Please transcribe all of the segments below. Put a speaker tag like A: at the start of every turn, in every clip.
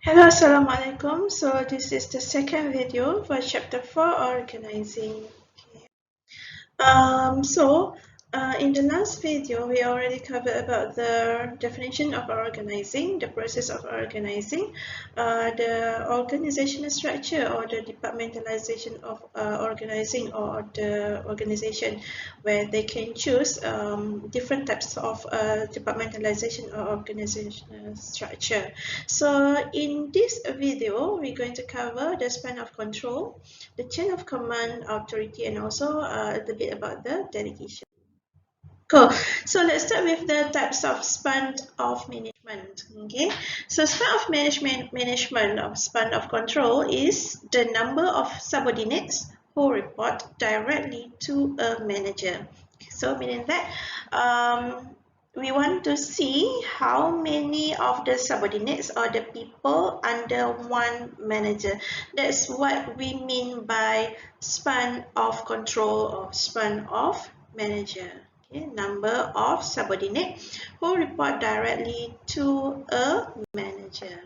A: Hello, Assalamualaikum. So this is the second video for chapter 4 organizing. In the last video, we already covered about the definition of organizing, the process of organizing, the organizational structure or the departmentalization of organizing or the organization where they can choose different types of departmentalization or organizational structure. So in this video, we're going to cover the span of control, the chain of command, authority, and also a little bit about the delegation. Cool. So let's start with the types of span of management. Okay. So span of management of span of control is the number of subordinates who report directly to a manager. So meaning that we want to see how many of the subordinates or the people under one manager. That's what we mean by span of control or span of manager. Okay, number of subordinates who report directly to a manager.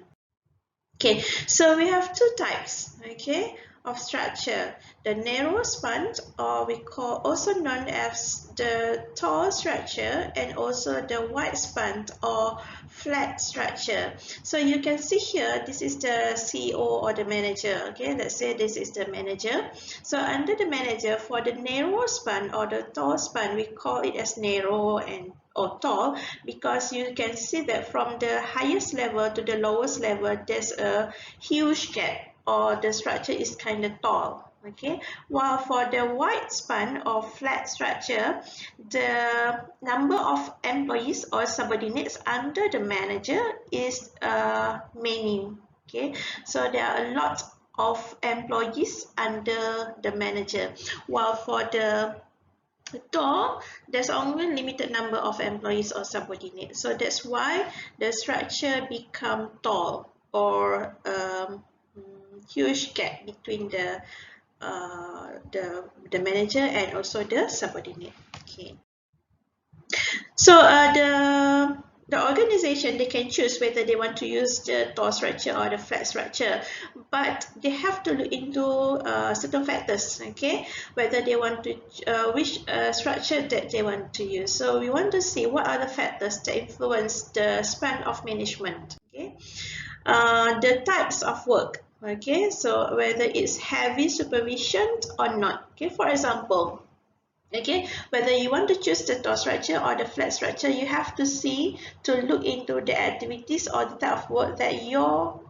A: Okay, so we have two types, okay, of structure. The narrow span, or we call also known as the tall structure, and also the wide span or flat structure. So you can see here, this is the CEO or the manager. Okay, let's say this is the manager. So under the manager, for the narrow span or the tall span, we call it as narrow and or tall, because you can see that from the highest level to the lowest level there's a huge gap, or the structure is kind of tall. Okay, while for the wide span or flat structure, the number of employees or subordinates under the manager is many. Okay, so there are a lot of employees under the manager, while for the tall, there's only limited number of employees or subordinates. So that's why the structure become tall, or huge gap between the manager and also the subordinate. Okay. So the organization, they can choose whether they want to use the tall structure or the flat structure, but they have to look into certain factors. Okay, whether they want to which structure that they want to use. So we want to see what are the factors that influence the span of management. Okay, the types of work. Okay, so whether it's heavy supervision or not. Okay, for example, okay, whether you want to choose the tall structure or the flat structure, you have to look into the activities or the type of work that your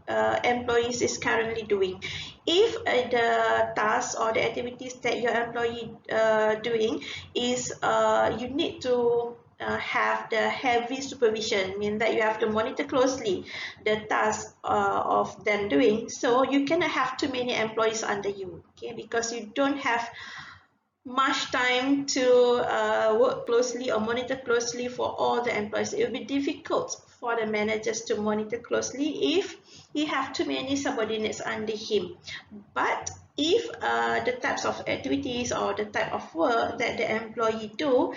A: employees is currently doing. If the tasks or the activities that your employee doing is you need to have the heavy supervision, mean that you have to monitor closely the task of them doing, so you cannot have too many employees under you. Okay, because you don't have much time to work closely or monitor closely for all the employees. It will be difficult for the managers to monitor closely if he have too many subordinates under him. But if the types of activities or the type of work that the employee do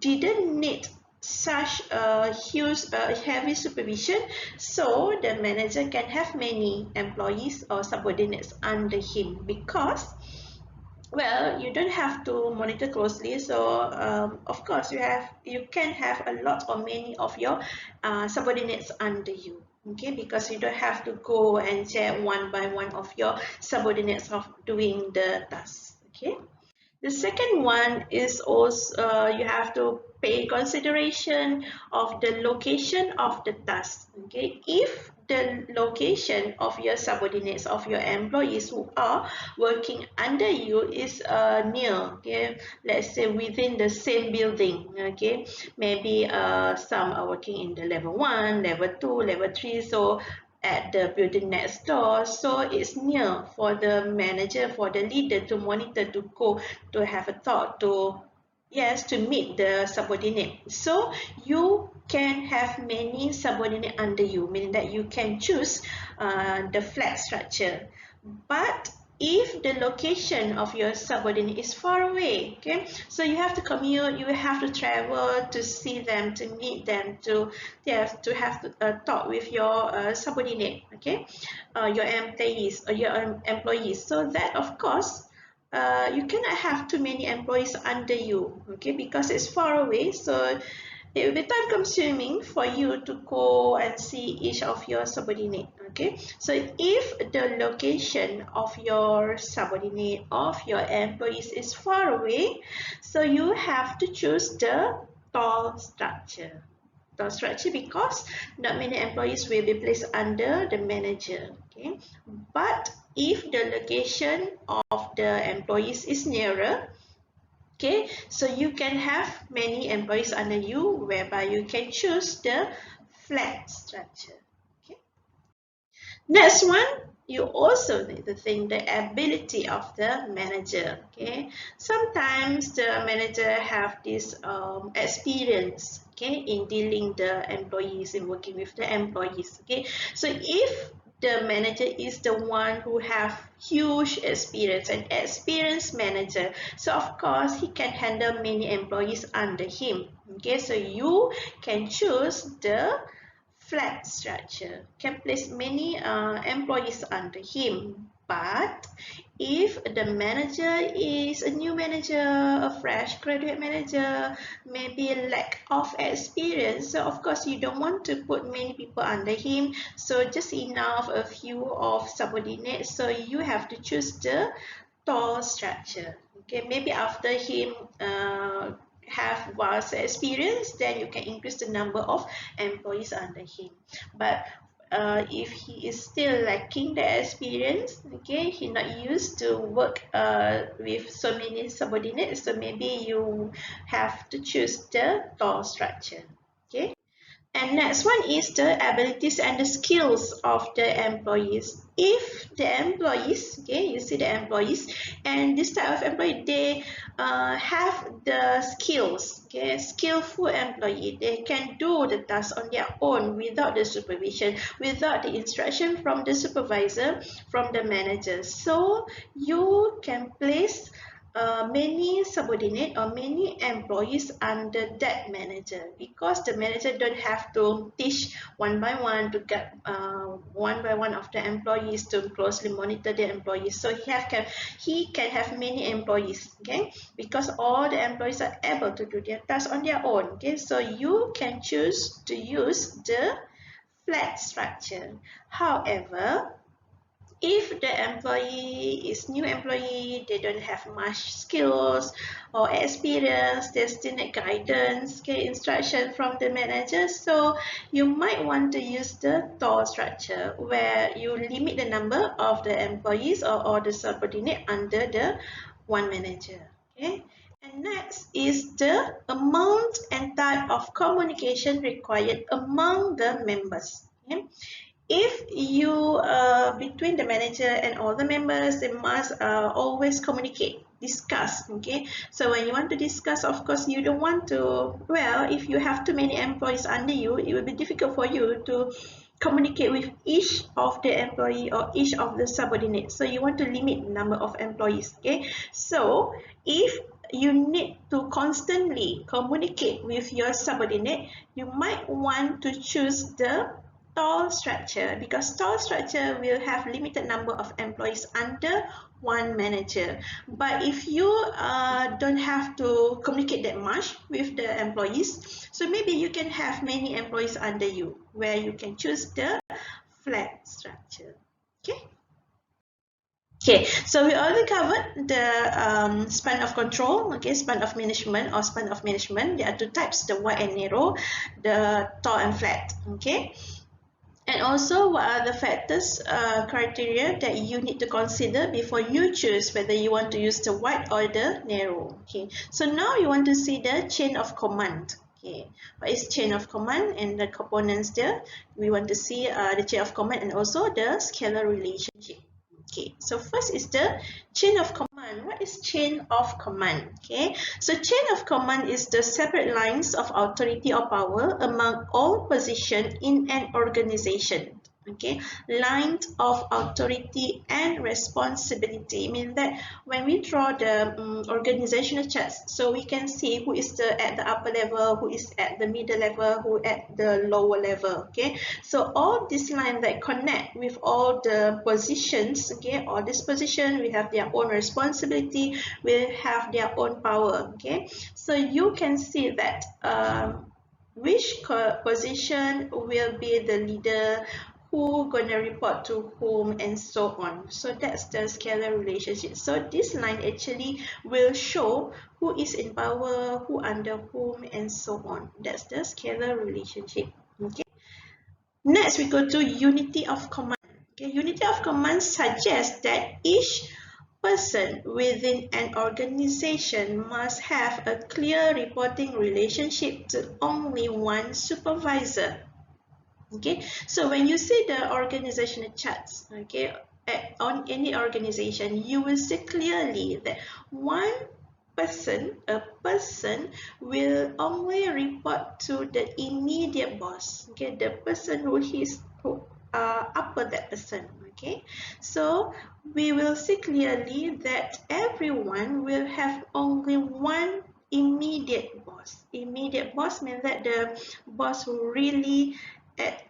A: didn't need such a huge heavy supervision, so the manager can have many employees or subordinates under him, because well, you don't have to monitor closely, so of course you can have a lot or many of your subordinates under you. Okay, because you don't have to go and check one by one of your subordinates of doing the tasks. Okay. The second one is also you have to pay consideration of the location of the task. Okay, if the location of your subordinates, of your employees who are working under you is near, okay, let's say within the same building, okay, maybe some are working in the level 1, level 2, level 3, so at the building next door, so it's near for the manager, for the leader to monitor, to go to have a thought, to yes, to meet the subordinate. So you can have many subordinate under you, meaning that you can choose the flat structure. But if the location of your subordinate is far away, okay, so you have to commute, you have to travel to see them, to meet them, to talk with your subordinate, okay, your employees or your employees. So that, of course, you cannot have too many employees under you, okay, because it's far away. So it will be time consuming for you to go and see each of your subordinate, okay. So if the location of your subordinate, of your employees, is far away, so you have to choose the tall structure. Tall structure, because not many employees will be placed under the manager, okay. But if the location of the employees is nearer, okay, so you can have many employees under you, whereby you can choose the flat structure. Okay. Next one, you also need to think the ability of the manager. Okay, sometimes the manager have this experience, okay, in dealing the employees, in working with the employees. Okay, so if the manager is the one who have huge experience, an experienced manager, so of course he can handle many employees under him. Okay, so you can choose the flat structure, can place many employees under him. But if the manager is a new manager, a fresh graduate manager, maybe lack of experience, so of course you don't want to put many people under him, so just enough a few of subordinates, so you have to choose the tall structure. Okay, maybe after him have vast experience, then you can increase the number of employees under him. But if he is still lacking the experience, okay, he not used to work with so many subordinates, so maybe you have to choose the tall structure. Okay. And next one is the abilities and the skills of the employees. If the employees, okay, you see the employees, and this type of employee, they have the skills, okay, skillful employee, they can do the task on their own without the supervision, without the instruction from the supervisor, from the manager. So you can place many subordinate or many employees under that manager, because the manager don't have to teach one by one, to get one by one of the employees, to closely monitor the employees. So he can have many employees, okay, because all the employees are able to do their tasks on their own. Okay, so you can choose to use the flat structure. However, if the employee is new employee, they don't have much skills or experience, they still need guidance, okay, instruction from the manager, so you might want to use the tall structure, where you limit the number of the employees or the subordinate under the one manager. Okay. And next is the amount and type of communication required among the members. Okay. If you between the manager and all the members, they must always communicate, discuss. Okay, so when you want to discuss, of course you don't want to, well, if you have too many employees under you, it will be difficult for you to communicate with each of the employee or each of the subordinates, so you want to limit the number of employees. Okay, so if you need to constantly communicate with your subordinate, you might want to choose the tall structure, because tall structure will have limited number of employees under one manager. But if you don't have to communicate that much with the employees, so maybe you can have many employees under you, where you can choose the flat structure. Okay. Okay, so we already covered the span of control, okay, span of management or span of management. There are two types, the wide and narrow, the tall and flat. Okay. And also, what are the factors, criteria that you need to consider before you choose whether you want to use the wide or the narrow. Okay, so now you want to see the chain of command. Okay, what is chain of command and the components there? We want to see the chain of command and also the scalar relationship. Okay, so first is the chain of command. What is chain of command? Okay, so chain of command is the separate lines of authority or power among all positions in an organization. Okay, lines of authority and responsibility mean that when we draw the organizational charts, so we can see who is at the upper level, who is at the middle level, who at the lower level. Okay, so all these lines that connect with all the positions, okay, all this position will have their own responsibility, will have their own power. Okay, so you can see that which position will be the leader, who gonna report to whom, and so on. So that's the scalar relationship. So this line actually will show who is in power, who under whom, and so on. That's the scalar relationship. Okay. Next, we go to unity of command. Okay. Unity of command suggests that each person within an organization must have a clear reporting relationship to only one supervisor. Okay, so when you see the organizational charts, okay, on any organization, you will see clearly that a person will only report to the immediate boss. Okay, the person who upper that person. Okay, so we will see clearly that everyone will have only one immediate boss. Immediate boss means that the boss who really at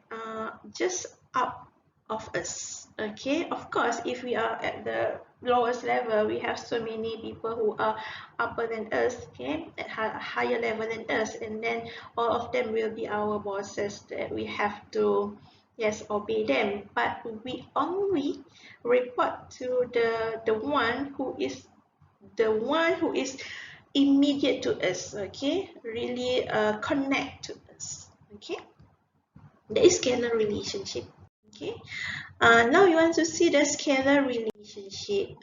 A: just up of us. Okay, of course, if we are at the lowest level, we have so many people who are upper than us, okay, at higher level than us, and then all of them will be our bosses that we have to, yes, obey them. But we only report to the one who is immediate to us, okay, really connect to us. Okay, that is scalar relationship. Okay, now you want to see the scalar relationship.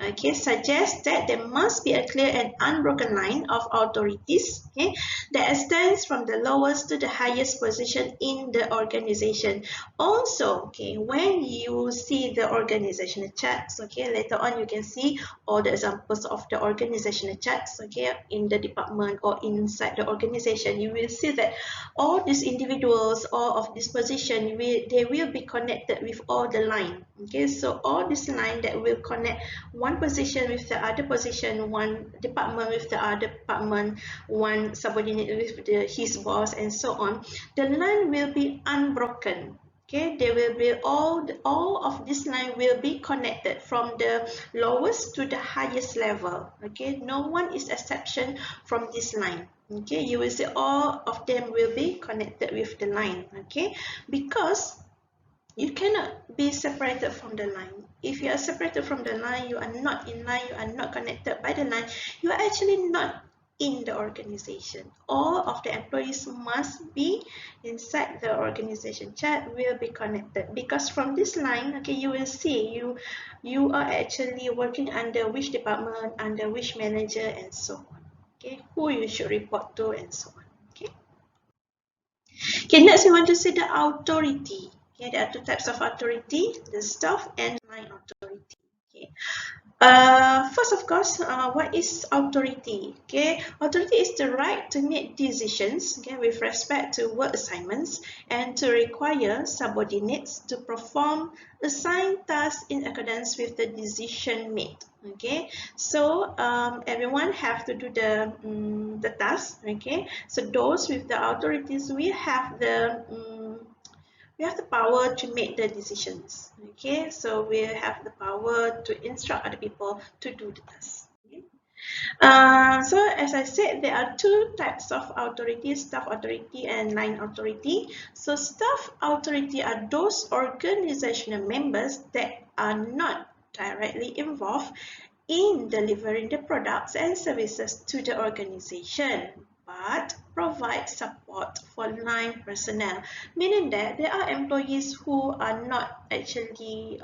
A: Okay, suggests that there must be a clear and unbroken line of authorities, okay, that extends from the lowest to the highest position in the organization. Also, okay, when you see the organizational charts, okay, later on you can see all the examples of the organizational charts, okay, in the department or inside the organization. You will see that all these individuals, all of this position, they will be connected with all the line. Okay, so all this line that will connect one position with the other position, one department with the other department, one subordinate with his boss, and so on. The line will be unbroken. Okay, they will be all of this line will be connected from the lowest to the highest level. Okay, no one is exception from this line. Okay, you will see all of them will be connected with the line. Okay, because you cannot be separated from the line. If you are separated from the line, you are not in line, you are not connected by the line, you are actually not in the organization. All of the employees must be inside the organization chart, will be connected, because from this line, okay, you will see you are actually working under which department, under which manager, and so on. Okay, who you should report to, and so on. Okay. Okay, next we want to see the authority. Okay, there are two types of authority, the staff and line authority. Okay. First, of course, what is authority? Okay, authority is the right to make decisions, okay, with respect to work assignments and to require subordinates to perform assigned tasks in accordance with the decision made. Okay, so everyone have to do the task. Okay, so those with the authorities, we have the power to make the decisions. Okay, so we have the power to instruct other people to do the task. Okay? So as I said, there are two types of authority: staff authority and line authority. So staff authority are those organizational members that are not directly involved in delivering the products and services to the organization, but provide support for line personnel, meaning that there are employees who are not actually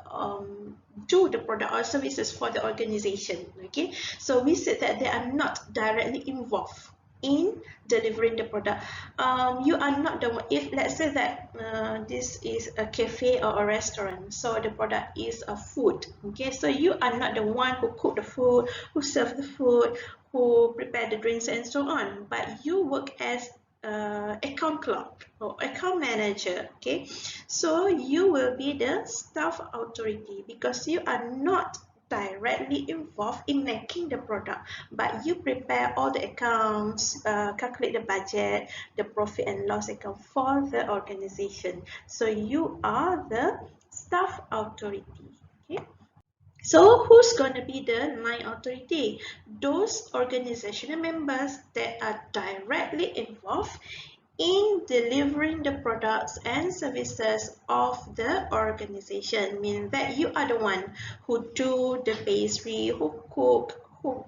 A: do the product or services for the organization. Okay, so we said that they are not directly involved in delivering the product. You are not the one. If let's say that this is a cafe or a restaurant, so the product is a food. Okay, so you are not the one who cook the food, who serve the food, who prepare the drinks, and so on, but you work as account clerk or account manager. Okay, so you will be the staff authority because you are not directly involved in making the product, but you prepare all the accounts, calculate the budget, the profit and loss account for the organization. So you are the staff authority. Okay. So who's going to be the line authority? Those organizational members that are directly involved in delivering the products and services of the organization, meaning that you are the one who do the pastry, who cook, who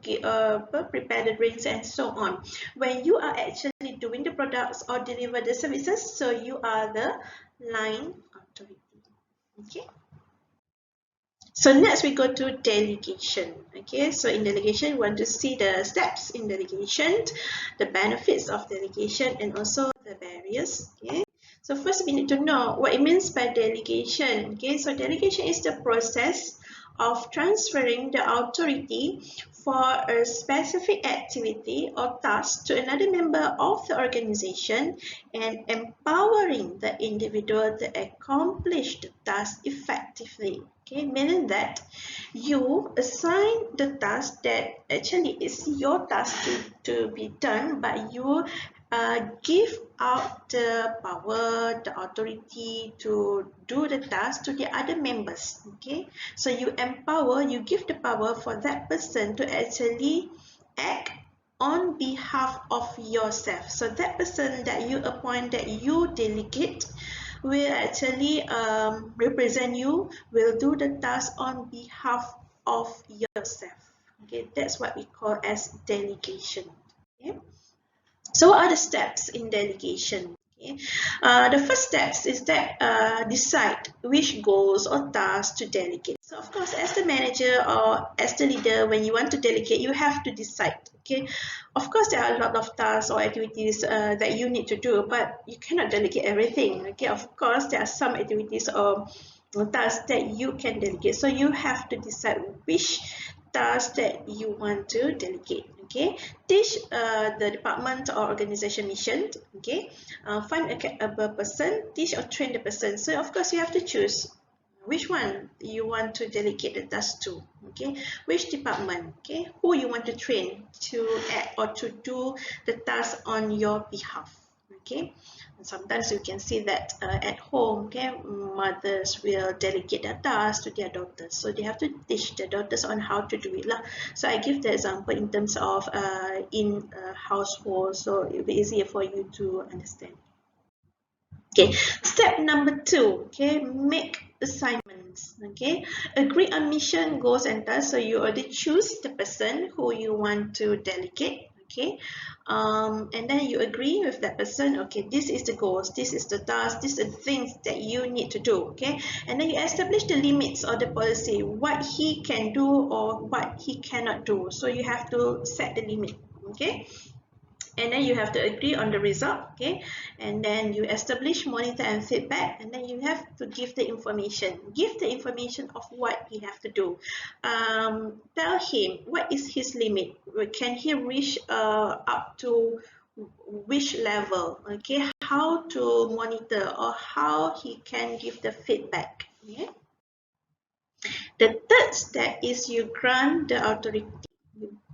A: prepare the drinks and so on. When you are actually doing the products or deliver the services, so you are the line authority. Okay. So next we go to delegation. Okay, so in delegation, we want to see the steps in delegation, the benefits of delegation, and also the barriers. Okay, so first we need to know what it means by delegation. Okay, so delegation is the process of transferring the authority for a specific activity or task to another member of the organization and empowering the individual to accomplish the task effectively. Okay, meaning that you assign the task that actually is your task to be done, but you give out the power, the authority to do the task to the other members. Okay, so you empower, you give the power for that person to actually act on behalf of yourself. So that person that you appoint, that you delegate, will actually represent you, will do the task on behalf of yourself. Okay, that's what we call as delegation. Okay. So what are the steps in delegation? Okay. The first steps is that decide which goals or tasks to delegate. So of course, as the manager or as the leader, when you want to delegate, you have to decide. Okay, of course there are a lot of tasks or activities that you need to do, but you cannot delegate everything. Okay, of course there are some activities or tasks that you can delegate. So you have to decide which task that you want to delegate. Okay, teach the department or organization mission. Okay, find a person, teach or train the person. So of course you have to choose which one you want to delegate the task to. Okay, which department, okay, who you want to train to act or to do the task on your behalf. Okay, and sometimes you can see that at home, okay, mothers will delegate their tasks to their daughters, so they have to teach their daughters on how to do it lah. So I give the example in terms of in a household, so it will be easier for you to understand. Okay, step number 2, okay, make assignments. Okay, agree on mission, goals and tasks. So you already choose the person who you want to delegate. Okay, and then you agree with that person. Okay, this is the goals, this is the task, these are the things that you need to do. Okay, and then you establish the limits or the policy, what he can do or what he cannot do. So you have to set the limit. Okay, and then you have to agree on the result. Okay, and then you establish, monitor and feedback, and then you have to give the information of what he have to do. Tell him what is his limit, can he reach up to which level. Okay, how to monitor or how he can give the feedback. Okay. The third step is you grant the authority.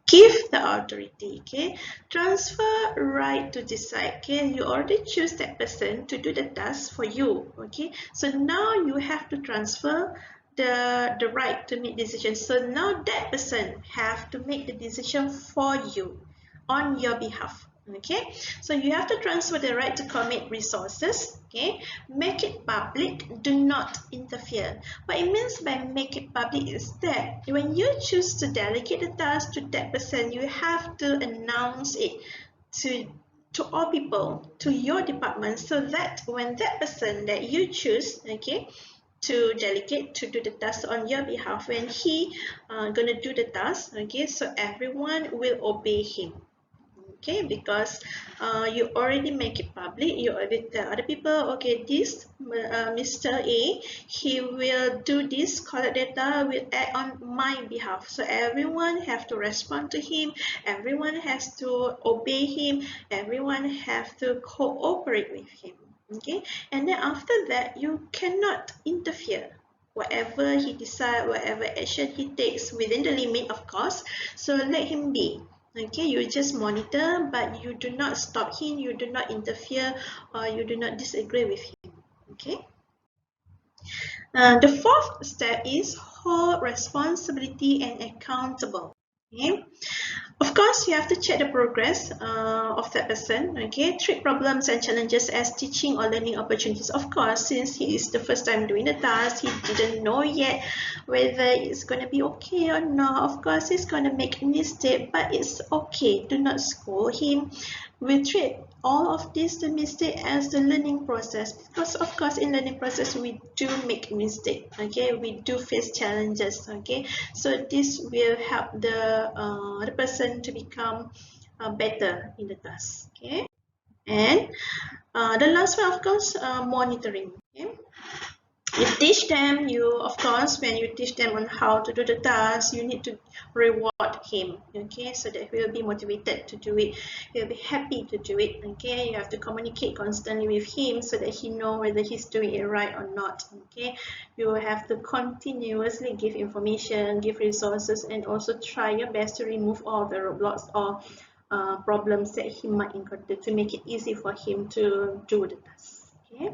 A: Give the authority. Okay, transfer right to decide. Okay, you already choose that person to do the task for you. Okay, so now you have to transfer the right to make decisions. So now that person have to make the decision for you on your behalf. Okay, so you have to transfer the right to commit resources. Okay, make it public, do not interfere. What it means by make it public is that when you choose to delegate the task to that person, you have to announce it to all people, to your department, so that when that person that you choose, okay, to delegate to do the task on your behalf, when he gonna do the task, okay, so everyone will obey him. Okay, because you already make it public, you already tell other people, okay, this Mr. A, he will do this, collect data, will act on my behalf. So everyone have to respond to him, everyone has to obey him, everyone have to cooperate with him. Okay, and then after that, you cannot interfere whatever he decides, whatever action he takes within the limit, of course. So let him be. Okay, you just monitor, but you do not stop him, you do not interfere, or you do not disagree with him. Okay. The fourth step is hold responsibility and accountable. Okay. Of course, you have to check the progress of that person. Okay, treat problems and challenges as teaching or learning opportunities. Of course, since he is the first time doing the task, he didn't know yet whether it's going to be okay or not. Of course, he's going to make a mistake, but it's okay. Do not scold him. We treat all of this the mistake as the learning process, because of course in learning process we do make mistake. Okay, we do face challenges. Okay, so this will help the person to become better in the task. Okay, and the last one, of course, monitoring. Okay, you teach them, of course, when you teach them on how to do the task, you need to reward him. Okay, so that he will be motivated to do it, he will be happy to do it. Okay, you have to communicate constantly with him so that he know whether he's doing it right or not. Okay, you have to continuously give information, give resources, and also try your best to remove all the roadblocks or problems that he might encounter to make it easy for him to do the task. Okay.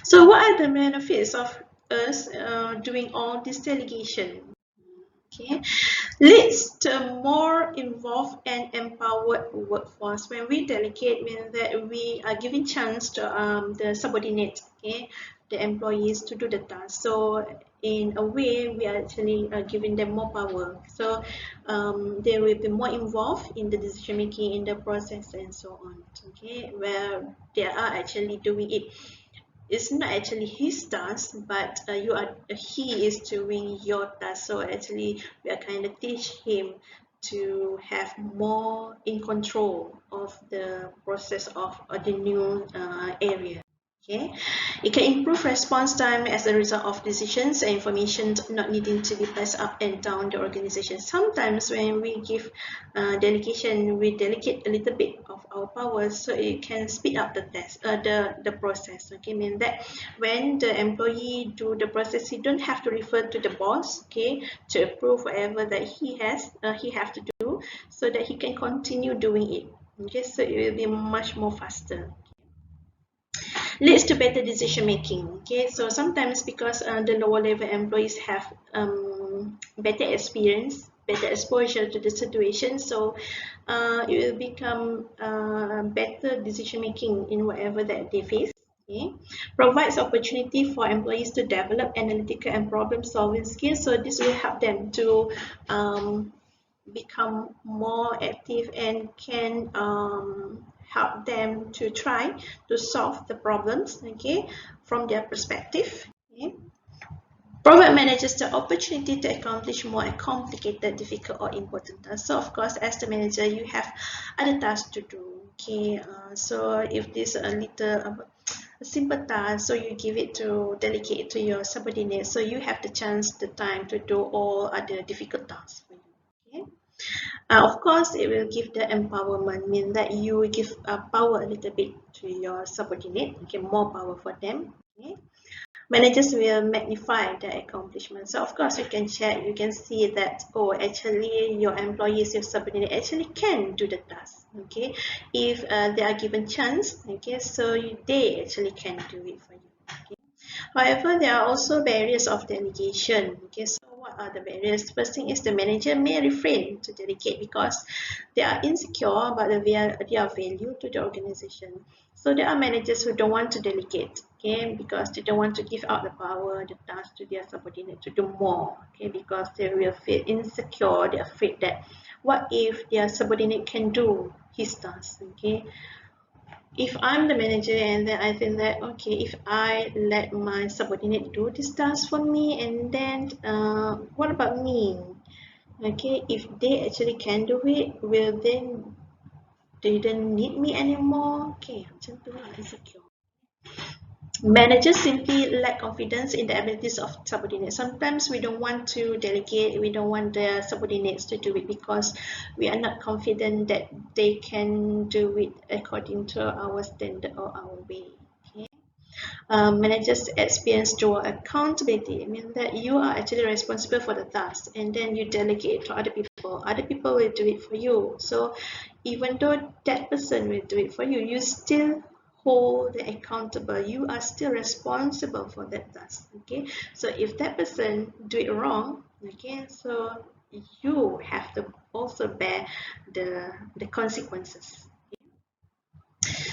A: So what are the benefits of us doing all this delegation? Okay, leads to a more involved and empowered workforce. When we delegate, means that we are giving chance to the subordinates, okay, the employees to do the task. So in a way, we are actually giving them more power. So they will be more involved in the decision making, in the process, and so on. Okay, where they are actually doing it. It's not actually his task, but he is doing your task. So actually we are kind of teach him to have more in control of the process of the new area. Okay, it can improve response time as a result of decisions and information not needing to be passed up and down the organization. Sometimes when we give delegation, we delegate a little bit of our powers, so it can speed up the process. Okay, mean that when the employee do the process, he don't have to refer to the boss, okay, to approve whatever that he have to do, so that he can continue doing it. Okay, so it will be much more faster. Leads to better decision making. Okay, so sometimes because the lower level employees have better experience, better exposure to the situation, so it will become better decision making in whatever that they face. Okay. Provides opportunity for employees to develop analytical and problem solving skills, so this will help them to become more active and can help them to try to solve the problems, okay, from their perspective. Okay. Provide managers the opportunity to accomplish more complicated, difficult, or important tasks. So of course, as the manager, you have other tasks to do. Okay, so if this a little a simple task, so you give it to delegate it to your subordinate, so you have the chance, the time to do all other difficult tasks for you. Okay. Of course, it will give the empowerment, mean that you will give power a little bit to your subordinate, okay, more power for them. Okay. Managers will magnify the accomplishment. So of course, you can check, you can see that, oh, actually your employees, your subordinate actually can do the task. Okay, if they are given chance, okay, so they actually can do it for you. Okay. However, there are also barriers of delegation. Okay, so what are the barriers? First thing is the manager may refrain to delegate because they are insecure about their value to the organization. So there are managers who don't want to delegate, okay, because they don't want to give out the power, the task to their subordinate to do more, okay, because they will feel insecure. They're afraid that what if their subordinate can do his task, okay. If I'm the manager and then I think that, okay, if I let my subordinate do this task for me, and then what about me? Okay, if they actually can do it, will then didn't need me anymore. Okay, macam tu lah, insecure. Managers simply lack confidence in the abilities of subordinates. Sometimes we don't want to delegate, we don't want the subordinates to do it because we are not confident that they can do it according to our standard or our way. Okay. Managers experience dual accountability. It means that you are actually responsible for the task and then you delegate to other people. Other people will do it for you. So even though that person will do it for you, you still hold the accountable. You are still responsible for that task. Okay. So if that person do it wrong, okay, so you have to also bear the consequences.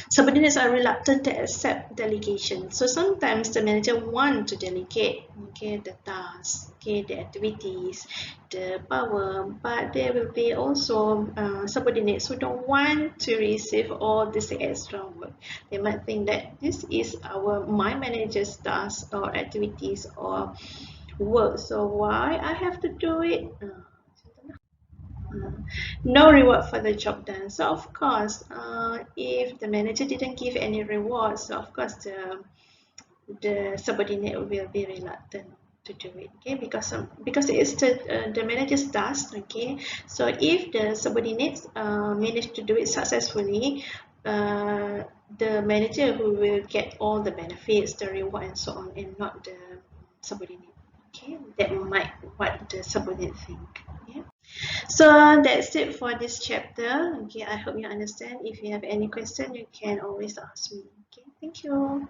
A: Subordinates are reluctant to accept delegation. So sometimes the manager wants to delegate, okay, the tasks, okay, the activities, the power, but there will be also subordinates who don't want to receive all this extra work. They might think that this is my manager's task or activities or work, so why I have to do it? No reward for the job done. So of course, if the manager didn't give any rewards, so of course the subordinate will be reluctant to do it. Okay, because it's the manager's task. Okay, so if the subordinates manage to do it successfully, the manager who will get all the benefits, the reward, and so on, and not the subordinate. Okay, that might what the subordinate think. Yeah. So that's it for this chapter. Okay, I hope you understand. If you have any question, you can always ask me. Okay, thank you.